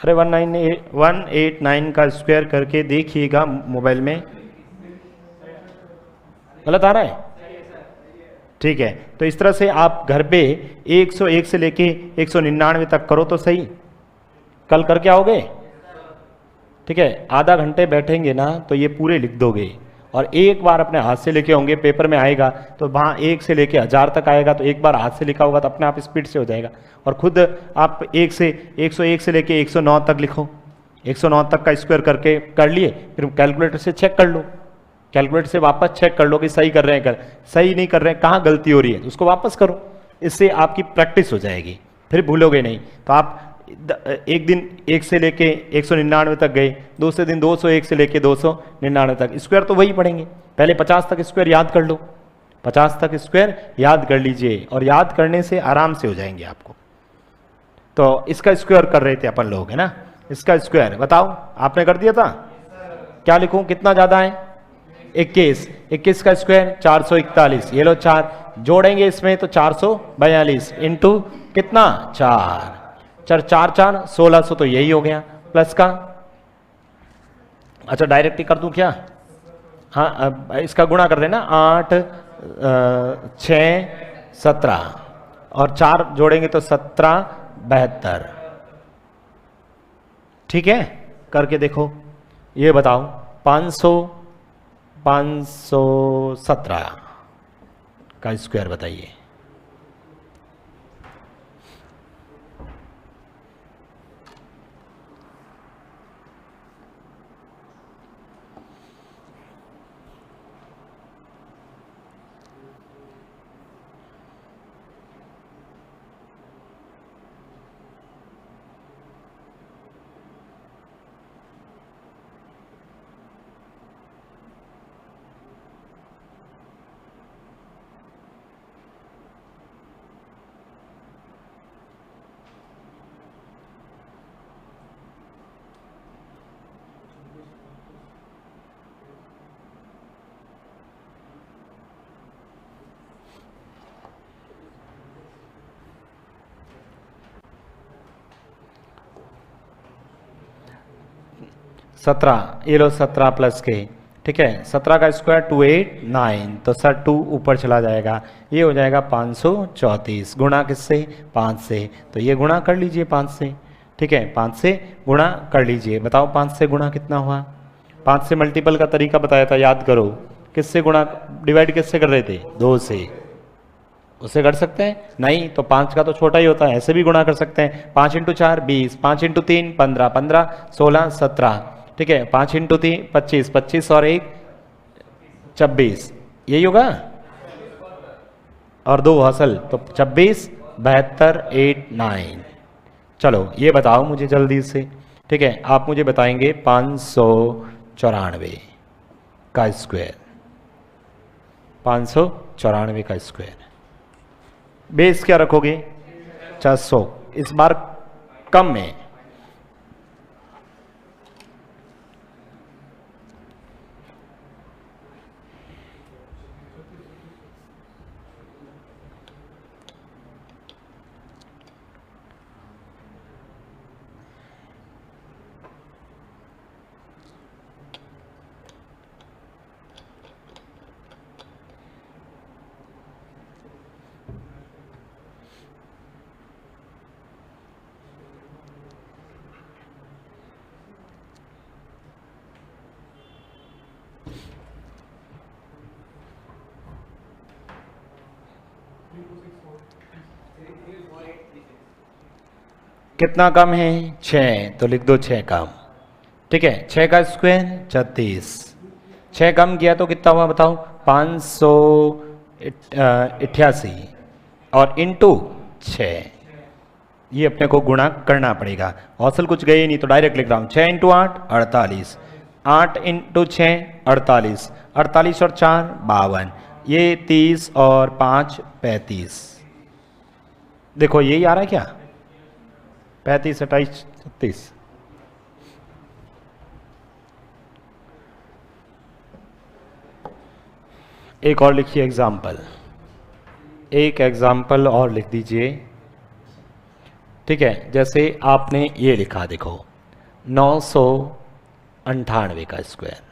S1: अरे 189 का स्क्वायर करके देखिएगा मोबाइल में, गलत आ रहा है? ठीक है, तो इस तरह से आप घर पे 101 से लेके 199 तक करो तो सही। कल करके आओगे? ठीक है, आधा घंटे बैठेंगे ना तो ये पूरे लिख दोगे, और एक बार अपने हाथ से लेके होंगे, पेपर में आएगा तो वहाँ 1 से लेके 1000 तक आएगा, तो एक बार हाथ से लिखा होगा तो अपने आप स्पीड से हो जाएगा। और खुद आप 1 से 101 से लेके 109 तक लिखो, 109 तक का स्क्वायर करके कर लिए, फिर कैलकुलेटर से चेक कर लो, कैलकुलेटर से वापस चेक कर लो कि सही कर रहे हैं, सही नहीं कर रहे हैं, कहाँ गलती हो रही है, तो उसको वापस करो। इससे आपकी प्रैक्टिस हो जाएगी, फिर भूलोगे नहीं। तो आप एक दिन 1 से लेके 199 तक गए, दूसरे दिन 201 से लेके 299 तक, स्क्वायर तो वही पढ़ेंगे। पहले 50 तक स्क्वायर याद कर लो, 50 तक स्क्वायर याद कर लीजिए, और याद करने से आराम से हो जाएंगे आपको। तो इसका स्क्वायर कर रहे थे अपन लोग, है ना? इसका स्क्वायर बताओ, आपने कर दिया था? क्या लिखूं, कितना ज्यादा है? 21, 21 का स्क्वायर 441। ये लो 4 जोड़ेंगे इसमें तो 442 इंटू कितना? 4, 4 1600, तो यही हो गया, प्लस का। अच्छा डायरेक्ट ही कर दूं क्या? हाँ, इसका गुणा कर देना, 8 6 17 और 4 जोड़ेंगे तो 17 72। ठीक है, करके देखो, ये बताओ 517 का स्क्वायर बताइए। सत्रह, ये लो 17 प्लस के, ठीक है, 17 का स्क्वायर 289, तो सर 2 ऊपर चला जाएगा, ये हो जाएगा 534। गुणा किससे? 5 से, तो ये गुणा कर लीजिए 5 से। ठीक है, 5 से गुणा कर लीजिए, बताओ 5 से गुणा कितना हुआ? 5 से मल्टीपल का तरीका बताया था, याद करो। किससे गुणा, डिवाइड किससे कर रहे थे? 2 से। उससे कर सकते हैं? नहीं, तो 5 का तो छोटा ही होता है, ऐसे भी गुणा कर सकते हैं। 5 × 4 20, 5 × 3 15, 15 16 17। ठीक है, 5 × 3 25, 25 और 1 26, यही होगा, और 2 हासिल, तो 26 72 8 9। चलो ये बताओ मुझे जल्दी से। ठीक है, आप मुझे बताएंगे 594 का स्क्वायर, 594 का स्क्वायर। बेस क्या रखोगे? 400, इस बार कम में, कितना कम है 6, तो लिख दो 6 कम। ठीक है, 6 का स्क्वायर 36, 6 कम किया तो कितना हुआ बताओ 588 और इंटू 6, ये अपने को गुणा करना पड़ेगा। औसल कुछ गए नहीं तो डायरेक्ट लिख रहा हूँ 6 इंटू 8 48, 8 इंटू 6 48, 48 और 4 52, ये 30 और 5 35। देखो यही आ रहा है क्या 35 28 36। एक और लिखिए एग्जाम्पल, एक एग्जाम्पल और लिख दीजिए। ठीक है, जैसे आपने ये लिखा देखो 998 का स्क्वायर,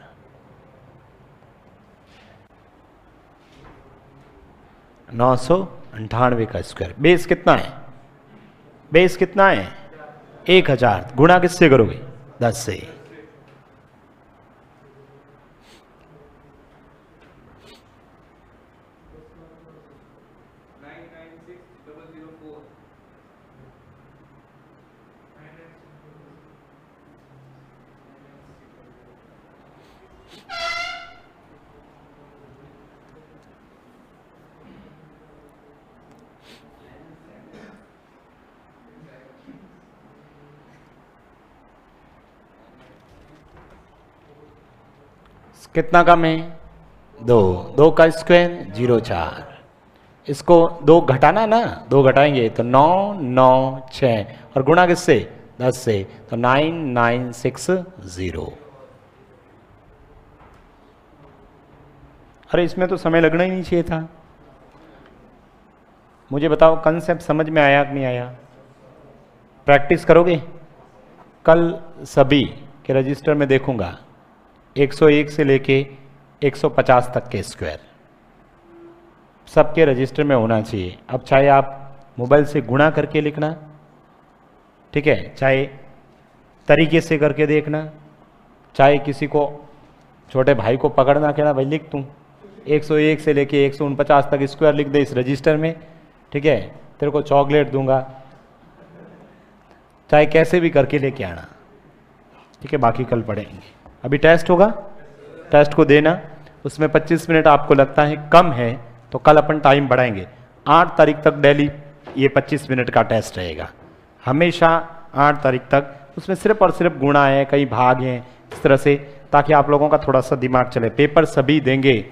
S1: नौ सौ अंठानवे का स्क्वायर, बेस कितना है, बेस कितना है 1000, गुणा किससे करोगे 10 से। कितना कम है 2, 2 का स्क्वायर 04, इसको 2 घटाना ना, 2 घटाएंगे तो 9 9 6 और गुणा किससे 10 से, तो 9960। अरे इसमें तो समय लगना ही नहीं चाहिए था। मुझे बताओ कंसेप्ट समझ में आया कि नहीं आया, प्रैक्टिस करोगे। कल सभी के रजिस्टर में देखूंगा 101 से लेके 150 तक के स्क्वायर सबके रजिस्टर में होना चाहिए। अब चाहे आप मोबाइल से गुणा करके लिखना, ठीक है, चाहे तरीके से करके देखना, चाहे किसी को छोटे भाई को पकड़ना कहना भाई लिख तू 101 से लेके 149 तक स्क्वायर लिख दे इस रजिस्टर में, ठीक है, तेरे को चॉकलेट दूंगा, चाहे कैसे भी करके लेके आना। ठीक है, बाकी कल पढ़ेंगे। अभी टेस्ट होगा, टेस्ट को देना, उसमें 25 मिनट आपको लगता है कम है तो कल अपन टाइम बढ़ाएंगे। 8 तारीख तक डेली ये 25 मिनट का टेस्ट रहेगा, हमेशा 8 तारीख तक। उसमें सिर्फ और सिर्फ गुणा है, कई भाग हैं, इस तरह से, ताकि आप लोगों का थोड़ा सा दिमाग चले। पेपर सभी देंगे